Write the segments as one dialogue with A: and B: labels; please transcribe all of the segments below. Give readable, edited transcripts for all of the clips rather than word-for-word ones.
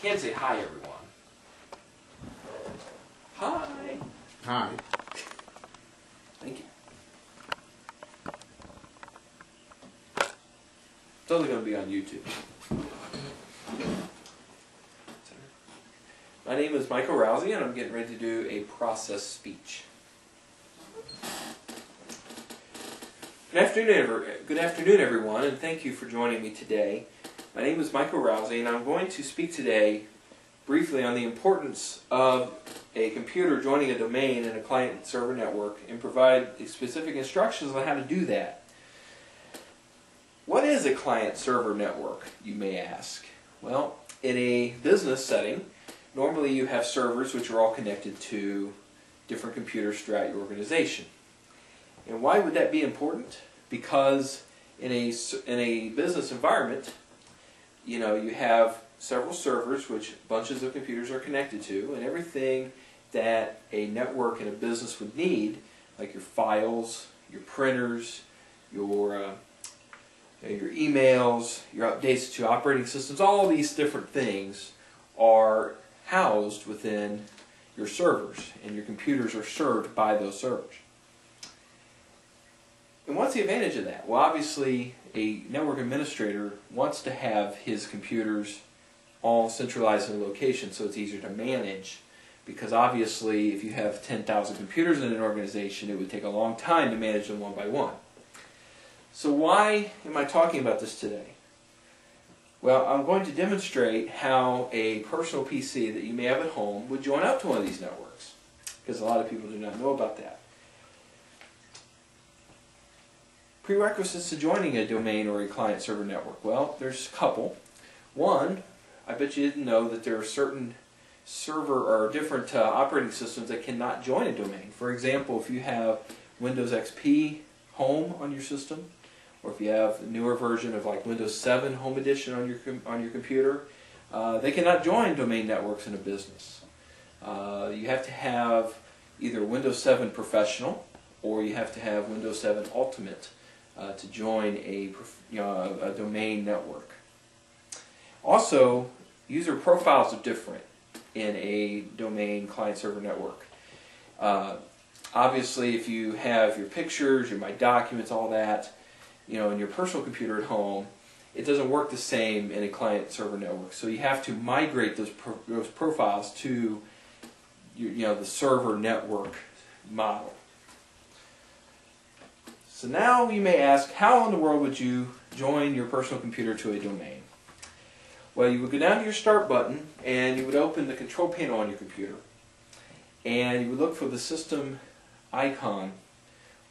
A: Can't say hi, everyone. Hi.
B: Hi.
A: Thank you. It's only going to be on YouTube. My name is Michael Rousey, and I'm getting ready to do a process speech. Good afternoon, everyone, and thank you for joining me today. My name is Michael Rousey, and I'm going to speak today briefly on the importance of a computer joining a domain in a client-server network and provide specific instructions on how to do that. What is a client-server network, you may ask? Well, in a business setting, normally you have servers which are all connected to different computers throughout your organization. And why would that be important? Because in a business environment, you have several servers which bunches of computers are connected to, and everything that a network in a business would need, like your files, your printers, your emails, your updates to operating systems, all these different things are housed within your servers, and your computers are served by those servers. And what's the advantage of that? Well, obviously, a network administrator wants to have his computers all centralized in a location so it's easier to manage, because obviously if you have 10,000 computers in an organization, it would take a long time to manage them one by one. So why am I talking about this today? Well, I'm going to demonstrate how a personal PC that you may have at home would join up to one of these networks, because a lot of people do not know about that. Prerequisites to joining a domain or a client-server network. Well, there's a couple. One, I bet you didn't know that there are certain server or different operating systems that cannot join a domain. For example, if you have Windows XP Home on your system, or if you have a newer version of like Windows 7 Home Edition on your computer, they cannot join domain networks in a business. You have to have either Windows 7 Professional or you have to have Windows 7 Ultimate to join a domain network. Also, user profiles are different in a domain client-server network. Obviously, if you have your pictures, your My Documents, all that, in your personal computer at home, it doesn't work the same in a client-server network. So you have to migrate those profiles to the server network model. So now you may ask, how in the world would you join your personal computer to a domain? Well, you would go down to your Start button, and you would open the control panel on your computer, and you would look for the system icon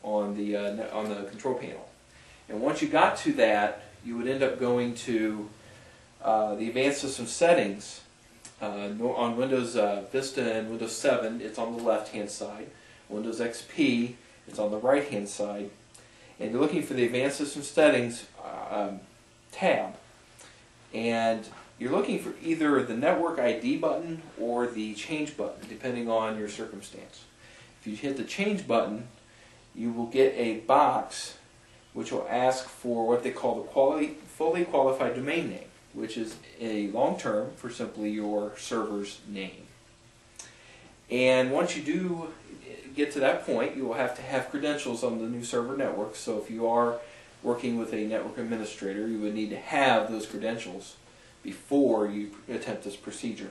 A: on the control panel. And once you got to that, you would end up going to the Advanced System Settings. On Windows Vista and Windows 7, it's on the left-hand side. Windows XP, it's on the right-hand side. And you're looking for the Advanced System Settings tab. And you're looking for either the Network ID button or the Change button, depending on your circumstance. If you hit the Change button, you will get a box which will ask for what they call the fully qualified domain name, which is a long term for simply your server's name. And once you do get to that point, you will have to have credentials on the new server network. So if you are working with a network administrator, you would need to have those credentials before you attempt this procedure.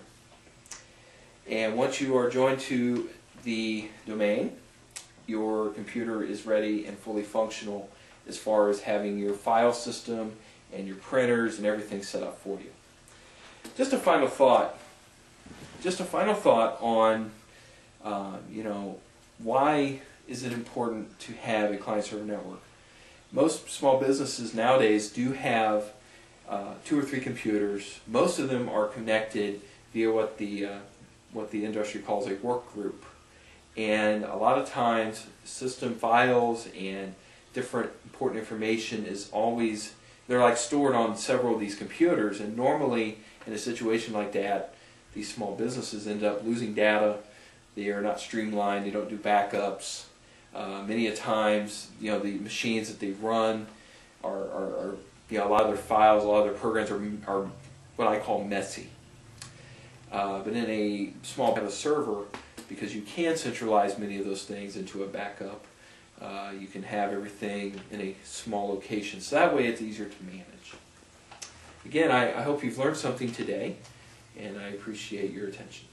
A: And once you are joined to the domain, your computer is ready and fully functional as far as having your file system and your printers and everything set up for you. Just a final thought on why is it important to have a client-server network? Most small businesses nowadays do have 2 or 3 computers. Most of them are connected via what the industry calls a work group. And a lot of times, system files and different important information is always, they're like stored on several of these computers, and normally in a situation like that, these small businesses end up losing data. They are not streamlined, they don't do backups. Many a times, the machines that they run are a lot of their files, a lot of their programs are what I call messy. But in a small server, because you can centralize many of those things into a backup, you can have everything in a small location. So that way it's easier to manage. Again, I hope you've learned something today, and I appreciate your attention.